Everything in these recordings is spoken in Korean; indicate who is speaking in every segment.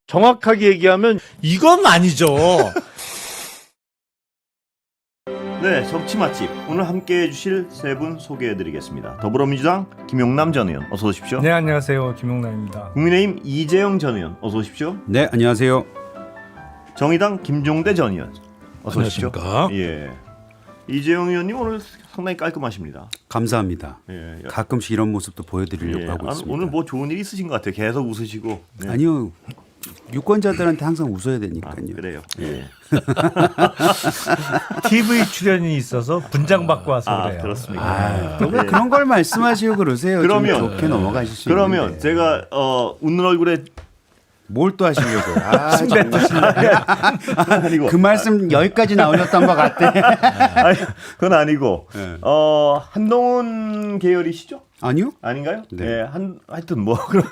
Speaker 1: 정확하게 얘기하면 이건 아니죠.
Speaker 2: 네, 정치 맛집 오늘 함께해 주실 세 분 소개해드리겠습니다. 더불어민주당 김용남 전 의원 어서 오십시오.
Speaker 3: 네, 안녕하세요. 김용남입니다.
Speaker 2: 국민의힘 이재영 전 의원 어서 오십시오.
Speaker 4: 네, 안녕하세요.
Speaker 2: 정의당 김종대 전 의원 어서 오십시오.
Speaker 1: 안녕하십니까.
Speaker 2: 예, 이재영 의원님 오늘 상당히 깔끔하십니다.
Speaker 4: 감사합니다.
Speaker 2: 예,
Speaker 4: 가끔씩 이런 모습도 보여드리려고
Speaker 2: 예,
Speaker 4: 하고 있습니다.
Speaker 2: 오늘 뭐 좋은 일 있으신 것 같아요. 계속 웃으시고. 네.
Speaker 4: 아니요, 유권자들한테 항상 웃어야
Speaker 2: 아,
Speaker 4: 되니까요.
Speaker 2: 그래요. 예.
Speaker 3: TV 출연이 있어서 분장 받고 와서 그래요.
Speaker 2: 그렇습니까?
Speaker 4: 또 왜 그런 걸 말씀하시고 그러세요?
Speaker 2: 그러면-
Speaker 4: 좀 좋게 넘어가실 수
Speaker 2: 그러면
Speaker 4: 있는데.
Speaker 2: 제가 웃는 얼굴에
Speaker 4: 뭘 또 하시려고요? 아, 정말
Speaker 2: 아니고
Speaker 4: 그 말씀 여기까지 나오셨던 것 같아.
Speaker 2: 아니, 그건 아니고
Speaker 4: 네.
Speaker 2: 한동훈 계열이시죠?
Speaker 4: 아니요?
Speaker 2: 아닌가요?
Speaker 4: 네.
Speaker 2: 예, 하여튼 뭐 그럼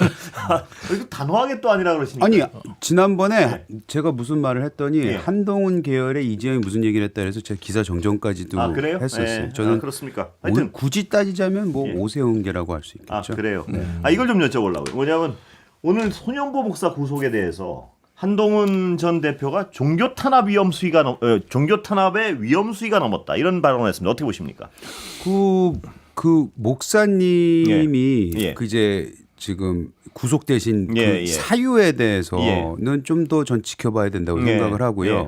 Speaker 2: 이거 단호하게 또 아니라 그러시니까.
Speaker 4: 아니 지난번에
Speaker 2: 네.
Speaker 4: 제가 무슨 말을 했더니
Speaker 2: 예.
Speaker 4: 한동훈 계열의 이재영이 무슨 얘기를 했다 그래서 제가 기사 정정까지도
Speaker 2: 아 그래요?
Speaker 4: 했었어요.
Speaker 2: 예,
Speaker 4: 저는
Speaker 2: 그렇습니까? 하여튼
Speaker 4: 굳이 따지자면 뭐
Speaker 2: 예.
Speaker 4: 오세훈계라고 할 수 있겠죠.
Speaker 2: 아 그래요. 이걸 좀 여쭤보려고요. 뭐냐면 오늘 손영보 목사 구속에 대해서 한동훈 전 대표가 종교 탄압의 위험 수위가 넘었다 이런 발언을 했습니다. 어떻게 보십니까?
Speaker 4: 그 목사님이
Speaker 2: 예. 예.
Speaker 4: 그 이제 지금 구속되신 그
Speaker 2: 예, 예.
Speaker 4: 사유에 대해서는 좀 더 전 지켜봐야 된다고
Speaker 2: 예.
Speaker 4: 생각을 하고요.
Speaker 2: 예.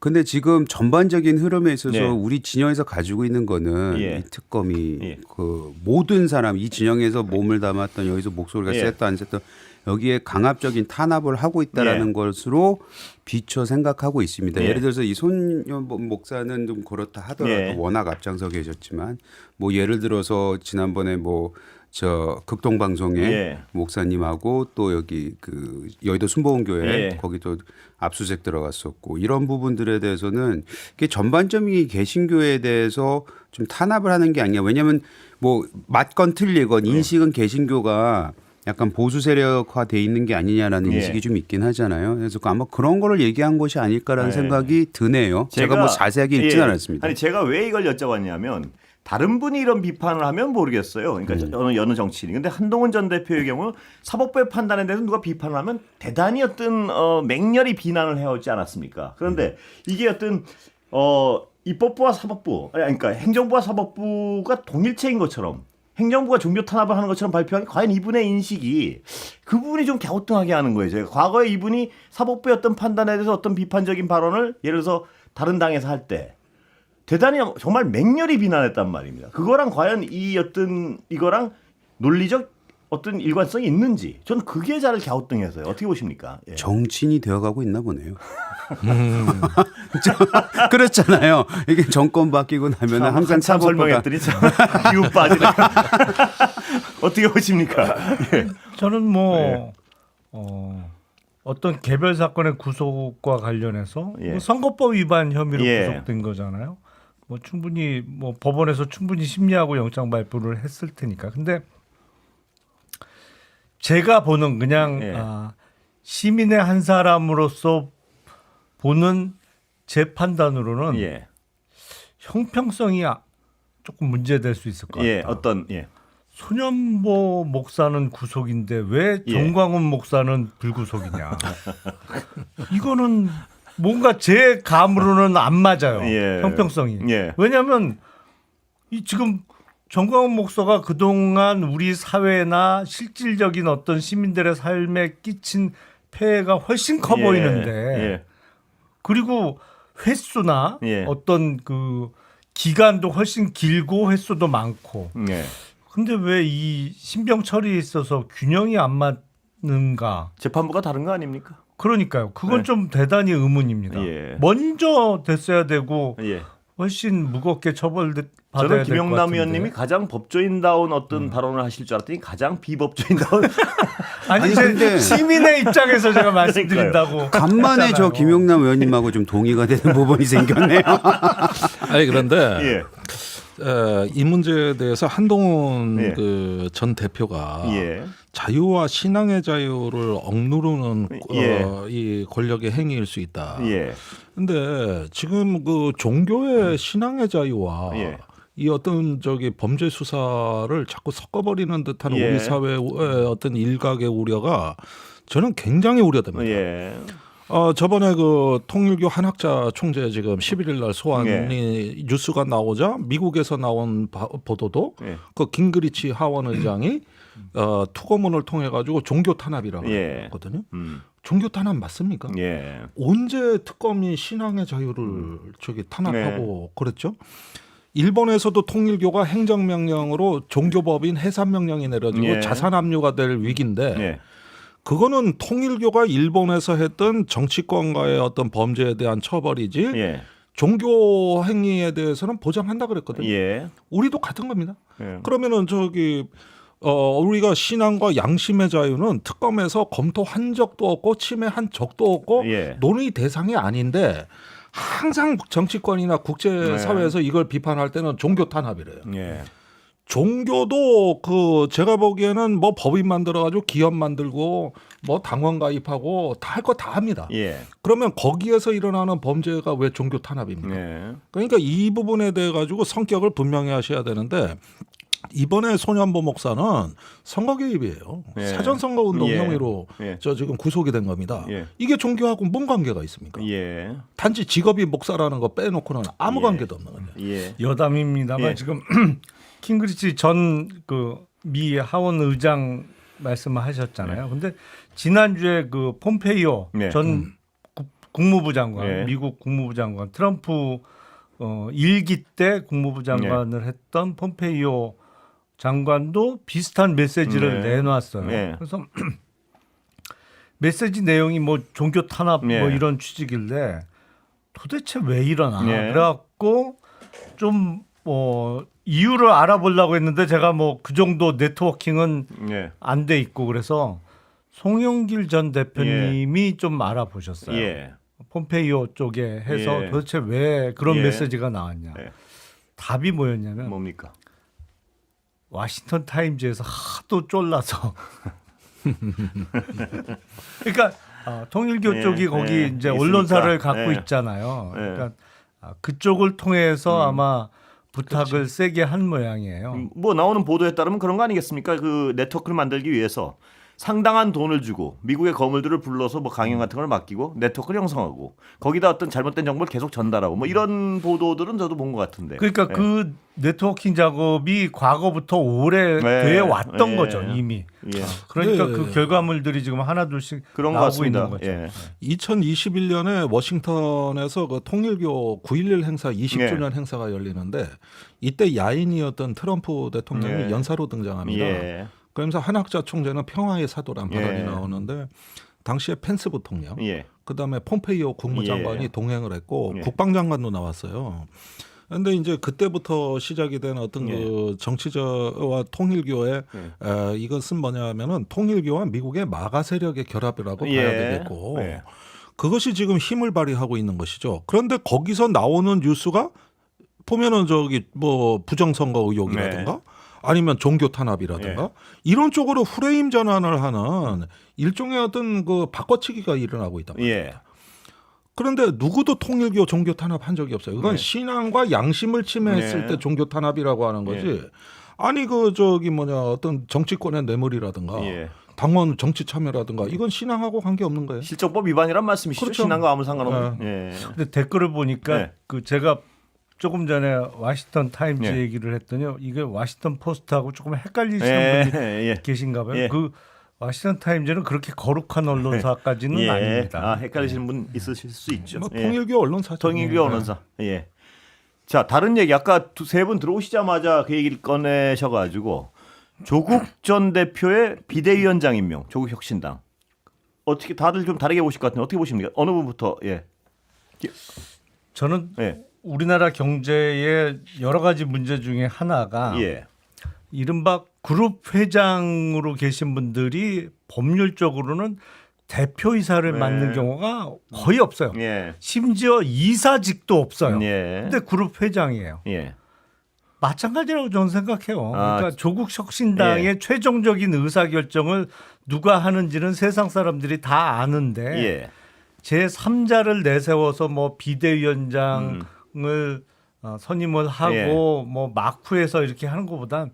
Speaker 4: 근데 지금 전반적인 흐름에 있어서
Speaker 2: 예.
Speaker 4: 우리 진영에서 가지고 있는 거는
Speaker 2: 예.
Speaker 4: 이 특검이
Speaker 2: 예.
Speaker 4: 그 모든 사람 이 진영에서 몸을 담았던 여기서 목소리가
Speaker 2: 예.
Speaker 4: 셌다 안 셌다 여기에 강압적인 탄압을 하고 있다라는
Speaker 2: 예.
Speaker 4: 것으로 비춰 생각하고 있습니다.
Speaker 2: 예.
Speaker 4: 예를 들어서 이 손영보 목사는 좀 그렇다 하더라도
Speaker 2: 예.
Speaker 4: 워낙 앞장서 계셨지만 뭐 예를 들어서 지난번에 뭐 저 극동방송에
Speaker 2: 예.
Speaker 4: 목사님하고 또 여기 그 여의도 순복음교회
Speaker 2: 예.
Speaker 4: 거기도 압수수색 들어갔었고 이런 부분들에 대해서는 이게 전반적인 개신교에 대해서 좀 탄압을 하는 게 아니냐. 왜냐하면 뭐 맞건 틀리건 인식은 개신교가 약간 보수 세력화돼 있는 게 아니냐라는
Speaker 2: 예.
Speaker 4: 인식이 좀 있긴 하잖아요. 그래서 아마 그런 거를 얘기한 것이 아닐까라는
Speaker 2: 예.
Speaker 4: 생각이 드네요. 제가 뭐 자세하게 읽진 않았습니다.
Speaker 2: 아니 제가 왜 이걸 여쭤봤냐면 다른 분이 이런 비판을 하면 모르겠어요. 그러니까 어느 정치인이. 근데 한동훈 전 대표의 경우 사법부의 판단에 대해서 누가 비판을 하면 대단히 어떤 맹렬히 비난을 해오지 않았습니까? 그런데 이게 어떤 입법부와 사법부, 그러니까 행정부와 사법부가 동일체인 것처럼 행정부가 종교 탄압을 하는 것처럼 발표하니 과연 이분의 인식이 그 부분이 좀 갸우뚱하게 하는 거예요. 제가 과거에 이분이 사법부의 어떤 판단에 대해서 어떤 비판적인 발언을 예를 들어서 다른 당에서 할 때 대단히 정말 맹렬히 비난했단 말입니다. 그거랑 과연 이거랑 논리적 어떤 일관성이 있는지 저는 그게 잘 갸우뚱해서요. 어떻게 보십니까? 예.
Speaker 4: 정치인이 되어가고 있나 보네요. 그렇잖아요. 이게 정권 바뀌고 나면 항상
Speaker 2: 참
Speaker 4: 사법부가
Speaker 2: 설명했더니 참 기운 빠지네. 어떻게 보십니까? 예.
Speaker 3: 저는 뭐
Speaker 2: 예.
Speaker 3: 어떤 개별 사건의 구속과 관련해서
Speaker 2: 예.
Speaker 3: 뭐 선거법 위반 혐의로
Speaker 2: 예.
Speaker 3: 구속된 거잖아요. 뭐 충분히 뭐 법원에서 충분히 심리하고 영장 발부를 했을 테니까. 근데 제가 보는 그냥
Speaker 2: 예.
Speaker 3: 시민의 한 사람으로서 보는 제 판단으로는
Speaker 2: 예.
Speaker 3: 형평성이 조금 문제될 수 있을 것 같다.
Speaker 2: 예.
Speaker 3: 손현보 목사는 구속인데 왜
Speaker 2: 예.
Speaker 3: 정광훈 목사는 불구속이냐? 이거는 뭔가 제 감으로는 안 맞아요.
Speaker 2: 예.
Speaker 3: 형평성이.
Speaker 2: 예.
Speaker 3: 왜냐하면 이 지금 정광훈 목사가 그동안 우리 사회나 실질적인 어떤 시민들의 삶에 끼친 폐해가 훨씬 커
Speaker 2: 예.
Speaker 3: 보이는데
Speaker 2: 예.
Speaker 3: 그리고 횟수나
Speaker 2: 예.
Speaker 3: 어떤 그 기간도 훨씬 길고 횟수도 많고.
Speaker 2: 예.
Speaker 3: 근데 왜 이 신병 처리에 있어서 균형이 안 맞는가?
Speaker 2: 재판부가 다른 거 아닙니까?
Speaker 3: 그러니까요. 그건
Speaker 2: 네.
Speaker 3: 좀 대단히 의문입니다.
Speaker 2: 예.
Speaker 3: 먼저 됐어야 되고
Speaker 2: 예.
Speaker 3: 훨씬 무겁게 처벌받아야 될 것
Speaker 2: 저는
Speaker 3: 같은데.
Speaker 2: 김용남 의원님이 가장 법조인다운 어떤 발언을 하실 줄 알았더니 가장 비법조인다운.
Speaker 3: 아니,
Speaker 4: 근데-
Speaker 3: 시민의 입장에서 제가 말씀드린다고.
Speaker 4: 간만에 저
Speaker 3: 했잖아요.
Speaker 4: 김용남 의원님하고 좀 동의가 되는 부분이 생겼네요.
Speaker 1: 아니 그런데
Speaker 2: 예.
Speaker 1: 이 문제에 대해서 한동훈
Speaker 2: 예.
Speaker 1: 그 전 대표가
Speaker 2: 예.
Speaker 1: 자유와 신앙의 자유를 억누르는
Speaker 2: 예.
Speaker 1: 이 권력의 행위일 수 있다.
Speaker 2: 예.
Speaker 1: 근데 지금 그 종교의 신앙의 자유와
Speaker 2: 예.
Speaker 1: 이 어떤 범죄 수사를 자꾸 섞어버리는 듯한
Speaker 2: 예.
Speaker 1: 우리 사회의 어떤 일각의 우려가 저는 굉장히 우려됩니다.
Speaker 2: 예.
Speaker 1: 저번에 그 통일교 한학자 총재 지금 11일 날 소환이 뉴스가 나오자 미국에서 나온 보도도
Speaker 2: 예.
Speaker 1: 그 깅그리치 하원 의장이 투고문을 통해 가지고 종교 탄압이라고 했거든요. 종교 탄압 맞습니까?
Speaker 2: 예.
Speaker 1: 언제 특검이 신앙의 자유를 저기 탄압하고 그랬죠? 일본에서도 통일교가 행정명령으로 종교법인 해산명령이 내려지고
Speaker 2: 예.
Speaker 1: 자산 압류가 될 위기인데
Speaker 2: 예.
Speaker 1: 그거는 통일교가 일본에서 했던 정치권과의 어떤 범죄에 대한 처벌이지
Speaker 2: 예.
Speaker 1: 종교 행위에 대해서는 보장한다 그랬거든요.
Speaker 2: 예.
Speaker 1: 우리도 같은 겁니다.
Speaker 2: 예.
Speaker 1: 그러면은 저기 우리가 신앙과 양심의 자유는 특검에서 검토한 적도 없고 침해한 적도 없고
Speaker 2: 예.
Speaker 1: 논의 대상이 아닌데 항상 정치권이나 국제사회에서 이걸 비판할 때는 종교 탄압이래요.
Speaker 2: 예.
Speaker 1: 종교도 그 제가 보기에는 뭐 법인 만들어가지고 기업 만들고 뭐 당원 가입하고 다 할 거 다 합니다.
Speaker 2: 예.
Speaker 1: 그러면 거기에서 일어나는 범죄가 왜 종교 탄압입니까?
Speaker 2: 예.
Speaker 1: 그러니까 이 부분에 대해 가지고 성격을 분명히 하셔야 되는데 이번에 손현보 목사는 선거 개입이에요.
Speaker 2: 예.
Speaker 1: 사전 선거 운동
Speaker 2: 예.
Speaker 1: 혐의로
Speaker 2: 예.
Speaker 1: 저 지금 구속이 된 겁니다.
Speaker 2: 예.
Speaker 1: 이게 종교하고 뭔 관계가 있습니까?
Speaker 2: 예.
Speaker 1: 단지 직업이 목사라는 거 빼놓고는 아무
Speaker 2: 예.
Speaker 1: 관계도 없는 거예요.
Speaker 2: 예.
Speaker 3: 여담입니다만
Speaker 2: 예.
Speaker 3: 지금 킹그리치 전 그 미 하원 의장 말씀하셨잖아요. 근데 지난주에 그 폼페이오
Speaker 2: 네.
Speaker 3: 전 국무부 장관,
Speaker 2: 네.
Speaker 3: 미국 국무부 장관, 트럼프 1기 때 국무부 장관을 했던 폼페이오 장관도 비슷한 메시지를
Speaker 2: 네.
Speaker 3: 내놨어요.
Speaker 2: 네.
Speaker 3: 그래서 메시지 내용이 뭐 종교 탄압
Speaker 2: 네.
Speaker 3: 뭐 이런 취지길래 도대체 왜 이러나
Speaker 2: 네.
Speaker 3: 그래갖고 좀 이유를 알아보려고 했는데 제가 뭐 그 정도 네트워킹은
Speaker 2: 예.
Speaker 3: 안 돼 있고 그래서 송영길 전 대표님이 좀 알아보셨어요.
Speaker 2: 예.
Speaker 3: 폼페이오 쪽에 해서
Speaker 2: 예.
Speaker 3: 도대체 왜 그런
Speaker 2: 예.
Speaker 3: 메시지가 나왔냐.
Speaker 2: 예.
Speaker 3: 답이 뭐였냐면
Speaker 2: 뭡니까?
Speaker 3: 워싱턴 타임즈에서 하도 쫄라서 그러니까 통일교
Speaker 2: 예,
Speaker 3: 쪽이 거기
Speaker 2: 예,
Speaker 3: 이제
Speaker 2: 있으니까.
Speaker 3: 언론사를 갖고
Speaker 2: 예.
Speaker 3: 있잖아요.
Speaker 2: 예.
Speaker 3: 그러니까 그쪽을 통해서 아마 부탁을 세게 한 모양이에요.
Speaker 2: 뭐 나오는 보도에 따르면 그런 거 아니겠습니까? 그 네트워크를 만들기 위해서 상당한 돈을 주고 미국의 거물들을 불러서 뭐 강연 같은 걸 맡기고 네트워크를 형성하고 거기다 어떤 잘못된 정보를 계속 전달하고 뭐 이런 보도들은 저도 본 것 같은데.
Speaker 3: 그러니까 그 네트워킹 작업이 과거부터 오래 돼 왔던
Speaker 2: 예.
Speaker 3: 거죠 이미.
Speaker 2: 예.
Speaker 3: 그러니까
Speaker 1: 네.
Speaker 3: 그 결과물들이 지금 하나둘씩
Speaker 2: 그런 것
Speaker 3: 나오고 있는
Speaker 2: 같습니다.
Speaker 3: 거죠.
Speaker 2: 예.
Speaker 1: 2021년에 워싱턴에서 그 통일교 9.11 행사 20주년 행사가 열리는데 이때 야인이었던 트럼프 대통령이
Speaker 2: 예.
Speaker 1: 연사로 등장합니다.
Speaker 2: 예.
Speaker 1: 그러면서 한학자 총재는 평화의 사도란 발언이
Speaker 2: 예.
Speaker 1: 나오는데 당시에 펜스 부통령,
Speaker 2: 예.
Speaker 1: 그다음에 폼페이오 국무장관이
Speaker 2: 예.
Speaker 1: 동행을 했고
Speaker 2: 예.
Speaker 1: 국방장관도 나왔어요. 그런데 이제 그때부터 시작이 된 어떤 그 정치자와 통일교의 이것은 뭐냐면은 통일교와 미국의 마가 세력의 결합이라고
Speaker 2: 예.
Speaker 1: 봐야 되겠고
Speaker 2: 예.
Speaker 1: 그것이 지금 힘을 발휘하고 있는 것이죠. 그런데 거기서 나오는 뉴스가 보면은 저기 뭐 부정선거 의혹이라든가 아니면 종교 탄압이라든가 이런 쪽으로 프레임 전환을 하는 일종의 어떤 그 바꿔치기가 일어나고 있다.
Speaker 2: 예.
Speaker 1: 그런데 누구도 통일교 종교 탄압한 적이 없어요. 그건
Speaker 2: 네.
Speaker 1: 신앙과 양심을 침해했을
Speaker 2: 네.
Speaker 1: 때 종교 탄압이라고 하는 거지. 아니 그 저기 뭐냐 어떤 정치권의 뇌물이라든가
Speaker 2: 예.
Speaker 1: 당원 정치 참여라든가 이건 신앙하고 관계 없는 거예요.
Speaker 2: 실정법 위반이란 말씀이시죠?
Speaker 1: 그렇죠.
Speaker 2: 신앙과 아무 상관없는. 예.
Speaker 3: 근데 댓글을 보니까
Speaker 2: 네.
Speaker 3: 그 제가 조금 전에 워싱턴 타임즈
Speaker 2: 예.
Speaker 3: 얘기를 했더니요. 이게 워싱턴 포스트하고 조금 헷갈리시는
Speaker 2: 예.
Speaker 3: 분이
Speaker 2: 예.
Speaker 3: 계신가 봐요.
Speaker 2: 예.
Speaker 3: 그 워싱턴 타임즈는 그렇게 거룩한 언론사까지는
Speaker 2: 예.
Speaker 3: 아닙니다.
Speaker 2: 헷갈리시는 분 있으실 수 있죠.
Speaker 1: 뭐
Speaker 2: 예.
Speaker 1: 통일교 언론사
Speaker 2: 통일교 언론사. 예. 자, 다른 얘기 아까 세 분 들어오시자마자 그 얘기를 꺼내셔가지고 조국 전 대표의 비대위원장 임명, 조국 혁신당. 어떻게 다들 좀 다르게 보실 것 같은데 어떻게 보십니까? 어느 분부터? 예.
Speaker 3: 저는
Speaker 2: 예.
Speaker 3: 우리나라 경제의 여러 가지 문제 중에 하나가
Speaker 2: 예.
Speaker 3: 이른바 그룹 회장으로 계신 분들이 법률적으로는 대표이사를
Speaker 2: 네.
Speaker 3: 맡는 경우가 거의 없어요.
Speaker 2: 예.
Speaker 3: 심지어 이사직도 없어요.
Speaker 2: 예.
Speaker 3: 근데 그룹 회장이에요.
Speaker 2: 예.
Speaker 3: 마찬가지라고 저는 생각해요.
Speaker 2: 아,
Speaker 3: 그러니까 조국 혁신당의 최종적인 의사결정을 누가 하는지는 세상 사람들이 다 아는데
Speaker 2: 예.
Speaker 3: 제3자를 내세워서 뭐 비대위원장을 선임을 하고 뭐 막후해서 이렇게 하는 것보단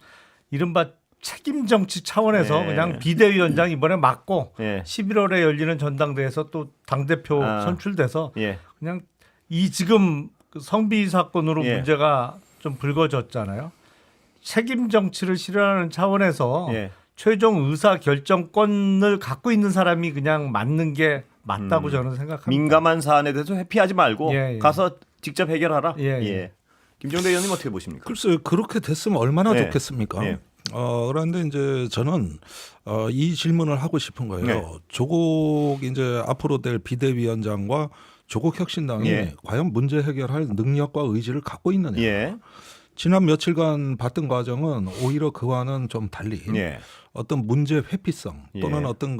Speaker 3: 이른바 책임 정치 차원에서
Speaker 2: 예.
Speaker 3: 그냥 비대위원장 이번에 맡고
Speaker 2: 예.
Speaker 3: 11월에 열리는 전당대회에서 또 당대표 선출돼서
Speaker 2: 예.
Speaker 3: 그냥 이 지금 그 성비 사건으로
Speaker 2: 예.
Speaker 3: 문제가 좀 불거졌잖아요. 책임 정치를 실현하는 차원에서
Speaker 2: 예.
Speaker 3: 최종 의사 결정권을 갖고 있는 사람이 그냥 맞는 게 맞다고 저는 생각합니다.
Speaker 2: 민감한 사안에 대해서 회피하지 말고
Speaker 3: 예, 예.
Speaker 2: 가서 직접 해결하라.
Speaker 3: 예, 예.
Speaker 2: 김종대 의원님 어떻게 보십니까?
Speaker 1: 글쎄요, 그렇게 됐으면 얼마나
Speaker 2: 네.
Speaker 1: 좋겠습니까?
Speaker 2: 네.
Speaker 1: 그런데 이제 저는 이 질문을 하고 싶은 거예요.
Speaker 2: 네.
Speaker 1: 조국 이제 앞으로 될 비대위원장과 조국 혁신당이
Speaker 2: 예.
Speaker 1: 과연 문제 해결할 능력과 의지를 갖고 있느냐.
Speaker 2: 예.
Speaker 1: 지난 며칠간 봤던 과정은 오히려 그와는 좀 달리
Speaker 2: 예.
Speaker 1: 어떤 문제 회피성 또는
Speaker 2: 예.
Speaker 1: 어떤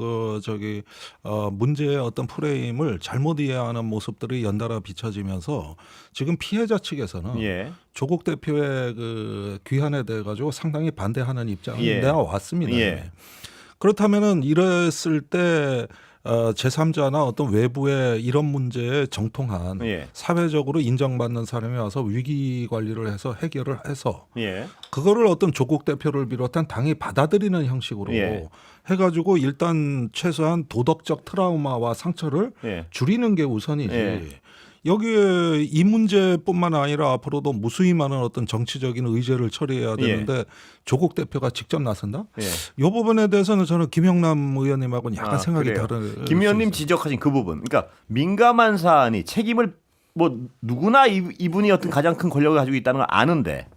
Speaker 1: 문제의 어떤 프레임을 잘못 이해하는 모습들이 연달아 비춰지면서 지금 피해자 측에서는
Speaker 2: 예.
Speaker 1: 조국 대표의 그 귀환에 대해 가지고 상당히 반대하는 입장이
Speaker 2: 예.
Speaker 1: 내가 왔습니다.
Speaker 2: 예.
Speaker 1: 그렇다면은 이랬을 때 제3자나 어떤 외부의 이런 문제에 정통한
Speaker 2: 예.
Speaker 1: 사회적으로 인정받는 사람이 와서 위기 관리를 해서 해결을 해서
Speaker 2: 예.
Speaker 1: 그거를 어떤 조국 대표를 비롯한 당이 받아들이는 형식으로
Speaker 2: 예.
Speaker 1: 해가지고 일단 최소한 도덕적 트라우마와 상처를
Speaker 2: 예.
Speaker 1: 줄이는 게 우선이지.
Speaker 2: 예.
Speaker 1: 여기에 이 문제뿐만 아니라 앞으로도 무수히 많은 어떤 정치적인 의제를 처리해야 되는데 조국 대표가 직접 나선다?
Speaker 2: 예.
Speaker 1: 이 부분에 대해서는 저는 김영남 의원님하고는 약간 생각이
Speaker 2: 그래요.
Speaker 1: 다른.
Speaker 2: 김 의원님 지적하신 그 부분. 그러니까 민감한 사안이 책임을 뭐 누구나 이분이 어떤 가장 큰 권력을 가지고 있다는 걸 아는데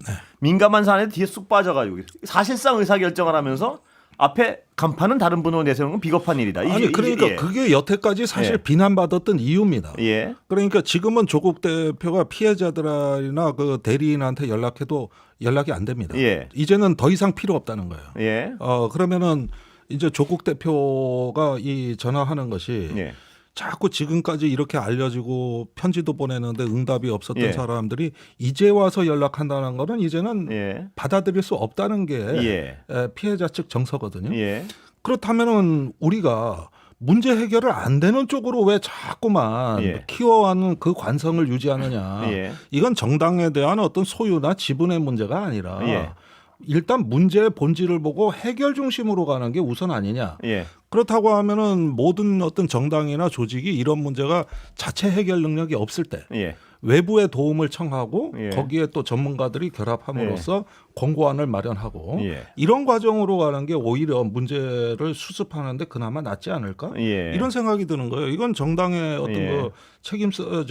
Speaker 2: 민감한 사안에 뒤에 쑥 빠져가지고 사실상 의사결정을 하면서 앞에 간판은 다른 분으로 내세우는 건 비겁한 일이다.
Speaker 1: 아니 그러니까
Speaker 2: 예.
Speaker 1: 그게 여태까지 사실
Speaker 2: 예.
Speaker 1: 비난받았던 이유입니다.
Speaker 2: 예.
Speaker 1: 그러니까 지금은 조국 대표가 피해자들이나 그 대리인한테 연락해도 연락이 안 됩니다.
Speaker 2: 예.
Speaker 1: 이제는 더 이상 필요 없다는 거예요.
Speaker 2: 예.
Speaker 1: 그러면은 이제 조국 대표가 이 전화하는 것이
Speaker 2: 예.
Speaker 1: 자꾸 지금까지 이렇게 알려지고 편지도 보내는데 응답이 없었던
Speaker 2: 예.
Speaker 1: 사람들이 이제 와서 연락한다는 거는 이제는
Speaker 2: 예.
Speaker 1: 받아들일 수 없다는 게
Speaker 2: 예.
Speaker 1: 피해자 측 정서거든요.
Speaker 2: 예.
Speaker 1: 그렇다면은 우리가 문제 해결을 안 되는 쪽으로 왜 자꾸만
Speaker 2: 예.
Speaker 1: 키워하는 그 관성을 유지하느냐.
Speaker 2: 예.
Speaker 1: 이건 정당에 대한 어떤 소유나 지분의 문제가 아니라
Speaker 2: 예.
Speaker 1: 일단 문제의 본질을 보고 해결 중심으로 가는 게 우선 아니냐.
Speaker 2: 예.
Speaker 1: 그렇다고 하면은 모든 어떤 정당이나 조직이 이런 문제가 자체 해결 능력이 없을 때
Speaker 2: 예.
Speaker 1: 외부의 도움을 청하고
Speaker 2: 예.
Speaker 1: 거기에 또 전문가들이 결합함으로써 권고안을 마련하고
Speaker 2: 예.
Speaker 1: 이런 과정으로 가는 게 오히려 문제를 수습하는데 그나마 낫지 않을까?
Speaker 2: 예.
Speaker 1: 이런 생각이 드는 거예요. 이건 정당의 어떤
Speaker 2: 예.
Speaker 1: 그 책임서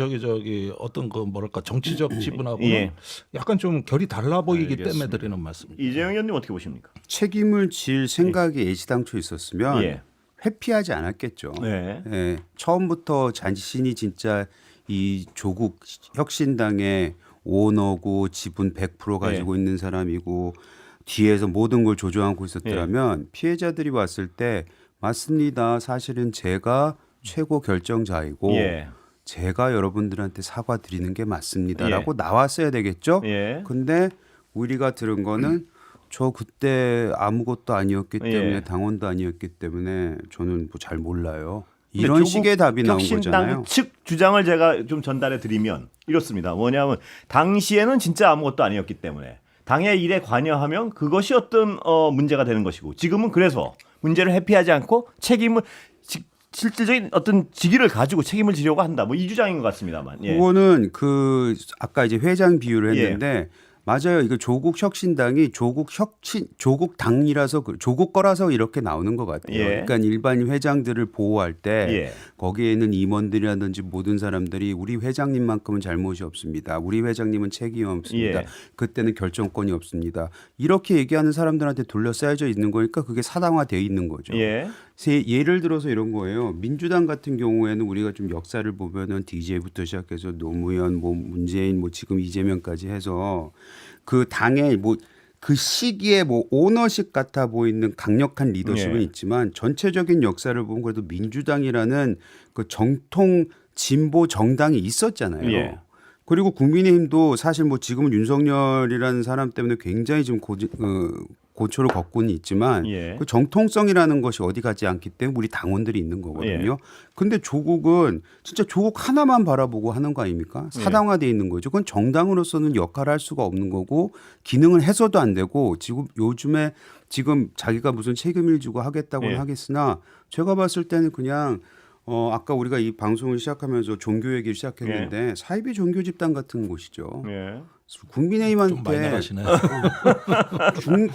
Speaker 1: 어떤 그 뭐랄까 정치적 지분하고는
Speaker 2: 예.
Speaker 1: 약간 좀 결이 달라 보이기 때문에
Speaker 2: 알겠습니다.
Speaker 1: 드리는 말씀입니다.
Speaker 2: 이재용 의원님 어떻게 보십니까?
Speaker 4: 책임을 질 생각이 애시당초 있었으면
Speaker 2: 예.
Speaker 4: 회피하지 않았겠죠.
Speaker 2: 네.
Speaker 4: 예, 처음부터 자신이 진짜 이 조국 혁신당의 오너고 지분 100% 가지고 있는 사람이고 뒤에서 모든 걸 조종하고 있었더라면 피해자들이 왔을 때 맞습니다. 사실은 제가 최고 결정자이고
Speaker 2: 예.
Speaker 4: 제가 여러분들한테 사과드리는 게 맞습니다라고 나왔어야 되겠죠.
Speaker 2: 예.
Speaker 4: 근데 우리가 들은 거는 저 그때 아무것도 아니었기 때문에
Speaker 2: 예.
Speaker 4: 당원도 아니었기 때문에 저는 뭐 잘 몰라요.
Speaker 2: 근데
Speaker 4: 이런
Speaker 2: 조국
Speaker 4: 식의 답이 나온
Speaker 2: 혁신당
Speaker 4: 거잖아요.
Speaker 2: 측 주장을 제가 좀 전달해 드리면 이렇습니다. 뭐냐면 당시에는 진짜 아무것도 아니었기 때문에 당의 일에 관여하면 그것이 어떤 문제가 되는 것이고 지금은 그래서 문제를 회피하지 않고 책임을 실질적인 어떤 직위를 가지고 책임을 지려고 한다. 뭐 이 주장인 것 같습니다만. 예.
Speaker 4: 그거는 그 아까 이제 회장 비유를 했는데 맞아요. 이거 조국 혁신당이 조국 당이라서 조국 거라서 이렇게 나오는 것 같아요.
Speaker 2: 예.
Speaker 4: 그러니까 일반 회장들을 보호할 때
Speaker 2: 예.
Speaker 4: 거기에는 임원들이라든지 모든 사람들이 우리 회장님만큼은 잘못이 없습니다. 우리 회장님은 책임이 없습니다.
Speaker 2: 예.
Speaker 4: 그때는 결정권이 없습니다. 이렇게 얘기하는 사람들한테 둘러싸여져 있는 거니까 그게 사당화되어 있는 거죠.
Speaker 2: 예.
Speaker 4: 예를 들어서 이런 거예요. 민주당 같은 경우에는 우리가 좀 역사를 보면은 DJ부터 시작해서 노무현, 뭐 문재인, 뭐 지금 이재명까지 해서 그 당의 뭐 그 시기에 뭐 오너십 같아 보이는 강력한 리더십은
Speaker 2: 예.
Speaker 4: 있지만 전체적인 역사를 보면 그래도 민주당이라는 그 정통 진보 정당이 있었잖아요.
Speaker 2: 예.
Speaker 4: 그리고 국민의힘도 사실 뭐 지금은 윤석열이라는 사람 때문에 굉장히 지금 고초를 겪고는 있지만
Speaker 2: 예.
Speaker 4: 그 정통성이라는 것이 어디 가지 않기 때문에 우리 당원들이 있는 거거든요. 근데 조국은 진짜 조국 하나만 바라보고 하는 거 아닙니까? 사당화돼 있는 거죠. 그건 정당으로서는 역할을 할 수가 없는 거고 기능을 해서도 안 되고 지금 요즘에 지금 자기가 무슨 책임을 지고 하겠다고는
Speaker 2: 예.
Speaker 4: 하겠으나 제가 봤을 때는 그냥 아까 우리가 이 방송을 시작하면서 종교 얘기를 시작했는데 사이비 종교 집단 같은 곳이죠.
Speaker 2: 예.
Speaker 1: 좀 많이
Speaker 4: 국민의힘한테
Speaker 1: 나가시네.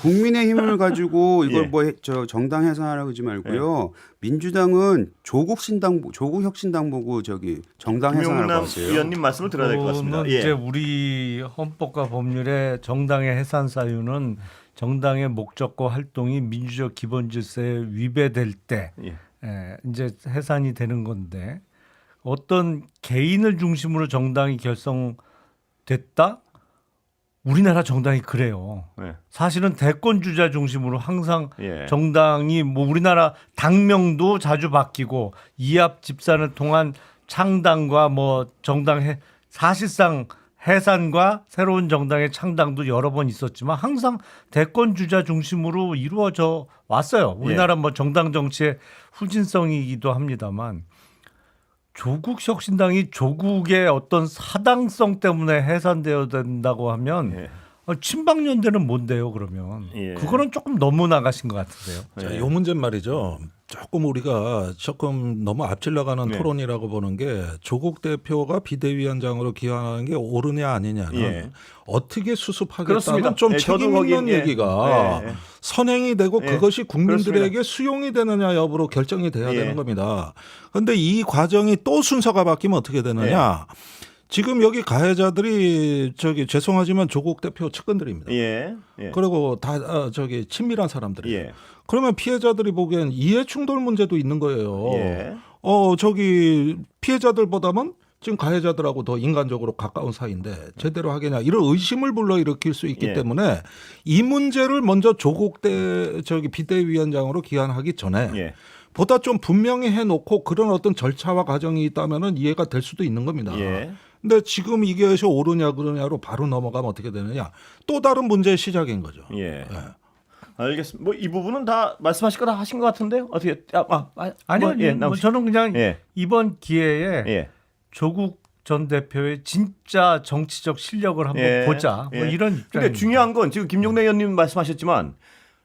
Speaker 4: 국민의힘을 가지고 이걸
Speaker 2: 예.
Speaker 4: 뭐 저 정당 해산하라 그러지 말고요. 민주당은 조국 혁신당 보고 저기 정당 해산하라고
Speaker 2: 김용남
Speaker 4: 하세요.
Speaker 2: 의원님 말씀을 들어야 될 것 같습니다.
Speaker 3: 그거는
Speaker 2: 예.
Speaker 3: 이제 우리 헌법과 법률의 정당의 해산 사유는 정당의 목적과 활동이 민주적 기본 질서에 위배될 때
Speaker 2: 예.
Speaker 3: 이제 해산이 되는 건데 어떤 개인을 중심으로 정당이 결성됐다? 우리나라 정당이 그래요.
Speaker 2: 예.
Speaker 3: 사실은 대권 주자 중심으로 항상
Speaker 2: 예.
Speaker 3: 정당이 뭐 우리나라 당명도 자주 바뀌고 이합 집산을 통한 창당과 뭐 사실상 해산과 새로운 정당의 창당도 여러 번 있었지만 항상 대권 주자 중심으로 이루어져 왔어요. 우리나라 뭐 정당 정치의 후진성이기도 합니다만 조국 혁신당이 조국의 어떤 사당성 때문에 해산되어야 된다고 하면
Speaker 2: 예.
Speaker 3: 친박연대는 뭔데요 그러면
Speaker 2: 예.
Speaker 3: 그거는 조금 너무 나가신 것 같은데요.
Speaker 1: 자, 이 문제는 말이죠. 조금 우리가 조금 너무 앞질 나가는
Speaker 2: 네.
Speaker 1: 토론이라고 보는 게 조국 대표가 비대위원장으로 기환하는 게 옳으냐 아니냐는
Speaker 2: 예.
Speaker 1: 어떻게 수습하겠다는
Speaker 2: 그렇습니다.
Speaker 1: 좀
Speaker 2: 예, 저도
Speaker 1: 책임 있는
Speaker 2: 거기에,
Speaker 1: 얘기가
Speaker 2: 예, 예.
Speaker 1: 선행이 되고
Speaker 2: 예,
Speaker 1: 그것이 국민들에게
Speaker 2: 그렇습니다.
Speaker 1: 수용이 되느냐 여부로 결정이 돼야
Speaker 2: 예.
Speaker 1: 되는 겁니다. 그런데 이 과정이 또 순서가 바뀌면 어떻게 되느냐. 지금 여기 가해자들이 죄송하지만 조국 대표 측근들입니다.
Speaker 2: 예. 예.
Speaker 1: 그리고 다 친밀한 사람들이에요.
Speaker 2: 예.
Speaker 1: 그러면 피해자들이 보기엔 이해 충돌 문제도 있는 거예요.
Speaker 2: 예.
Speaker 1: 피해자들보다는 지금 가해자들하고 더 인간적으로 가까운 사이인데 제대로 하겠냐 이런 의심을 불러일으킬 수 있기
Speaker 2: 예.
Speaker 1: 때문에 이 문제를 먼저 조국 비대위원장으로 기한하기 전에
Speaker 2: 예.
Speaker 1: 보다 좀 분명히 해놓고 그런 어떤 절차와 과정이 있다면은 이해가 될 수도 있는 겁니다.
Speaker 2: 예.
Speaker 1: 근데 지금 이것이 옳으냐 그러냐로 바로 넘어가면 어떻게 되느냐 또 다른 문제의 시작인 거죠.
Speaker 2: 예. 알겠습니다. 뭐 이 부분은 다 말씀하실 거 다 하신 것 같은데요. 어떻게?
Speaker 3: 아니요,
Speaker 2: 예,
Speaker 3: 뭐 저는 그냥
Speaker 2: 예.
Speaker 3: 이번 기회에
Speaker 2: 예.
Speaker 3: 조국 전 대표의 진짜 정치적 실력을 한번
Speaker 2: 예.
Speaker 3: 보자. 뭐
Speaker 2: 예.
Speaker 3: 이런
Speaker 2: 근데
Speaker 3: 입장입니다.
Speaker 2: 중요한 건 지금 김용래 의원님 말씀하셨지만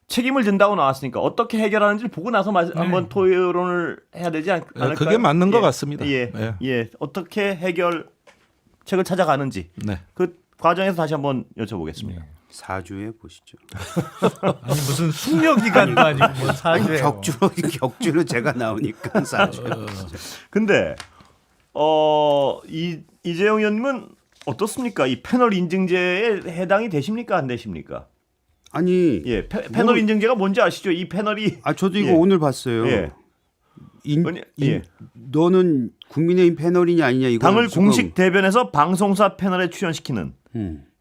Speaker 2: 책임을 진다고 나왔으니까 어떻게 해결하는지를 보고 나서 한번 토론을 해야 되지 않을까요?
Speaker 1: 그게 맞는 것
Speaker 2: 예.
Speaker 1: 같습니다.
Speaker 2: 예.
Speaker 1: 예.
Speaker 2: 예. 어떻게 해결책을 찾아가는지
Speaker 1: 네.
Speaker 2: 그 과정에서 다시 한번 여쭤보겠습니다.
Speaker 4: 4주에 보시죠.
Speaker 3: 아니 무슨 숙려 기간도 아니고 뭐 사죄요.
Speaker 4: 격주로 제가 나오니까 4주.
Speaker 2: 근데 이재용 의원님은 어떻습니까? 이 패널 인증제에 해당이 되십니까? 안 되십니까?
Speaker 4: 아니,
Speaker 2: 예, 패널 인증제가 뭔지 아시죠? 이 패널이
Speaker 4: 저도 이거
Speaker 2: 예.
Speaker 4: 오늘 봤어요.
Speaker 2: 예. 예.
Speaker 4: 너는 국민의힘 패널이냐 아니냐 이거
Speaker 2: 당을 공식 대변해서 방송사 패널에 출연시키는.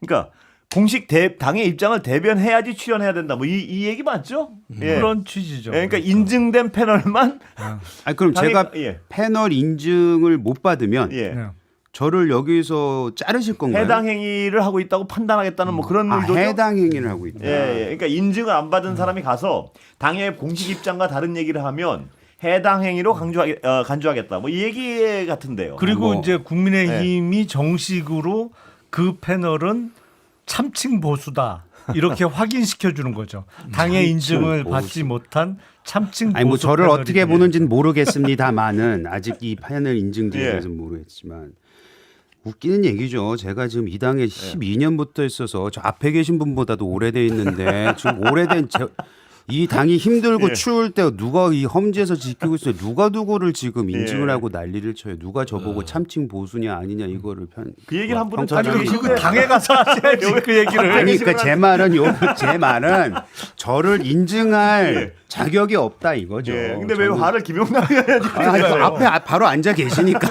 Speaker 2: 그러니까 공식 당의 입장을 대변해야지 출연해야 된다. 뭐 이 얘기 맞죠? 예.
Speaker 3: 그런 취지죠.
Speaker 2: 예, 그러니까 인증된 패널만
Speaker 4: 그럼 제가
Speaker 2: 예.
Speaker 4: 패널 인증을 못 받으면
Speaker 2: 예.
Speaker 3: 네.
Speaker 4: 저를 여기서 자르실 건가요?
Speaker 2: 해당 행위를 하고 있다고 판단하겠다는 뭐 그런 의도죠.
Speaker 4: 해당 행위를 하고 있다.
Speaker 2: 예, 예. 그러니까 인증을 안 받은 사람이 가서 당의 공식 입장과 다른 얘기를 하면 해당 행위로 간주하겠다. 뭐 이 얘기 같은데요.
Speaker 3: 그리고
Speaker 2: 뭐.
Speaker 3: 이제 국민의힘이 정식으로 그 패널은 참칭 보수다. 이렇게 확인시켜 주는 거죠. 당의 인증을 받지 못한 참칭 보수.
Speaker 4: 아니 뭐 저를
Speaker 3: 패널이
Speaker 4: 어떻게
Speaker 3: 되는
Speaker 4: 보는지는 모르겠습니다만은 아직 이 패널 인증제에
Speaker 2: 예.
Speaker 4: 대해서는 모르겠지만 웃기는 얘기죠. 제가 지금 이 당에 12년부터 있어서 저 앞에 계신 분보다도 오래돼 있는데 지금 오래된 이 당이 힘들고
Speaker 2: 예.
Speaker 4: 추울 때 누가 이 험지에서 지키고 있어요. 누가 누구를 지금 인증을
Speaker 2: 예.
Speaker 4: 하고 난리를 쳐요. 누가 저보고 참칭 보수냐 아니냐 이거를
Speaker 2: 그 얘기를 한 분은
Speaker 3: 아니
Speaker 2: 저기
Speaker 3: 그 당에 가서 하셔야지 그 얘기를.
Speaker 4: 아니 그 제 말은 저를 인증할 자격이 없다 이거죠.
Speaker 2: 예. 근데 왜
Speaker 4: 저는-
Speaker 2: 화를 김용남 의원이
Speaker 4: 아니, 그 앞에 바로 앉아 계시니까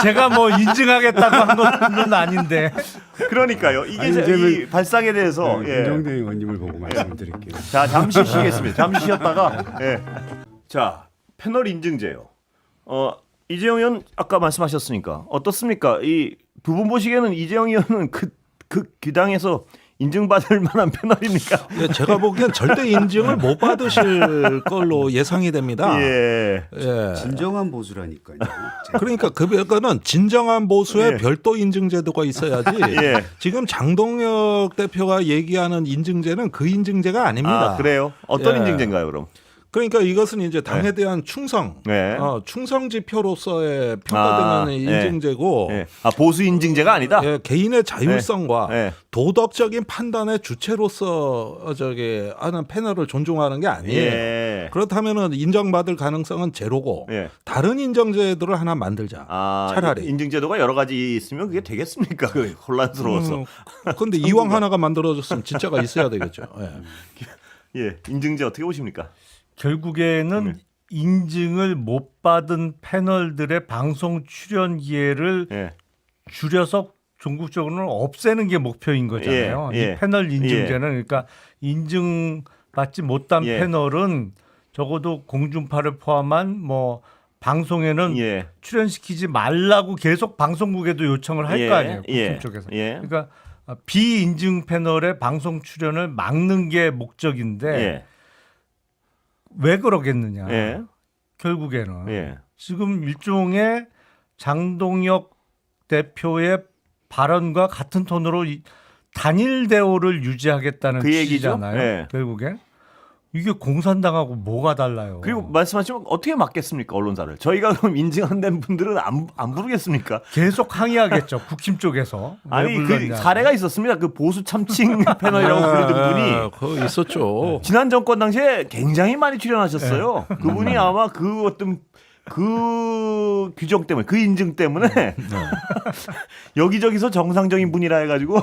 Speaker 3: 제가 뭐 인증하겠다고 한 건 아닌데.
Speaker 2: 그러니까요. 이게
Speaker 4: 아니,
Speaker 2: 이 발상에 대해서 예.
Speaker 4: 김종대 의원님을 보고 말씀드릴게요.
Speaker 2: 자, 잠시 쉬겠습니다. 잠시 쉬었다가 예. 자, 패널 인증제요. 이재용 의원 아까 말씀하셨으니까 어떻습니까? 이 두 분 보시기에는 이재용 의원은 그 당에서 인증받을 만한 패널입니까?
Speaker 1: 예, 제가 보기엔 절대 인증을 못 받으실 걸로 예상이 됩니다.
Speaker 2: 예.
Speaker 1: 예.
Speaker 4: 진정한 보수라니까요.
Speaker 1: 그러니까 그거는 진정한 보수의
Speaker 2: 예.
Speaker 1: 별도 인증 제도가 있어야지.
Speaker 2: 예.
Speaker 1: 지금 장동혁 대표가 얘기하는 인증제는 그 인증제가 아닙니다.
Speaker 2: 아, 그래요? 어떤
Speaker 1: 예.
Speaker 2: 인증제인가요, 그럼?
Speaker 1: 그러니까 이것은 이제 당에 대한 충성,
Speaker 2: 네.
Speaker 1: 충성 지표로서의 평가되는
Speaker 2: 아,
Speaker 1: 인증제고,
Speaker 2: 예. 아, 보수 인증제가 아니다?
Speaker 1: 예, 개인의 자율성과
Speaker 2: 예.
Speaker 1: 도덕적인 판단의 주체로서 하는 패널을 존중하는 게 아니에요.
Speaker 2: 예.
Speaker 1: 그렇다면은 인정받을 가능성은 제로고
Speaker 2: 예.
Speaker 1: 다른 인정제도를 하나 만들자.
Speaker 2: 아,
Speaker 1: 차라리.
Speaker 2: 인증제도가 여러 가지 있으면 그게 되겠습니까? 그게 혼란스러워서.
Speaker 1: 그런데 이왕 하나가 만들어졌으면 진짜가 있어야 되겠죠. 예.
Speaker 2: 예. 인증제 어떻게 보십니까?
Speaker 3: 결국에는
Speaker 2: 네.
Speaker 3: 인증을 못 받은 패널들의 방송 출연 기회를
Speaker 2: 예.
Speaker 3: 줄여서 전국적으로는 없애는 게 목표인 거잖아요.
Speaker 2: 예, 예.
Speaker 3: 이 패널 인증제는 그러니까 인증받지 못한
Speaker 2: 예.
Speaker 3: 패널은 적어도 공중파를 포함한 뭐 방송에는
Speaker 2: 예.
Speaker 3: 출연시키지 말라고 계속 방송국에도 요청을 할 거 아니에요. 국힘 쪽에서.
Speaker 2: 예.
Speaker 3: 그러니까 비인증 패널의 방송 출연을 막는 게 목적인데
Speaker 2: 예.
Speaker 3: 왜 그러겠느냐.
Speaker 2: 예.
Speaker 3: 결국에는
Speaker 2: 예.
Speaker 3: 지금 일종의 장동혁 대표의 발언과 같은 톤으로 단일 대우를 유지하겠다는
Speaker 2: 그 얘기죠.
Speaker 3: 취지잖아요.
Speaker 2: 예.
Speaker 3: 결국엔 이게 공산당하고 뭐가 달라요?
Speaker 2: 그리고 말씀하시면 어떻게 막겠습니까, 언론사를? 저희가 그럼 인증 안 된 분들은 안 부르겠습니까?
Speaker 3: 계속 항의하겠죠. 국힘 쪽에서. 왜
Speaker 2: 아니 그
Speaker 3: 불렀냐.
Speaker 2: 사례가 있었습니다. 그 보수 참칭 패널이라고 부르던 분이
Speaker 1: 그거 있었죠.
Speaker 2: 지난 정권 당시에 굉장히 많이 출연하셨어요. 그분이 아마 그 어떤 그 규정 때문에 그 인증 때문에 여기저기서 정상적인 분이라 해가지고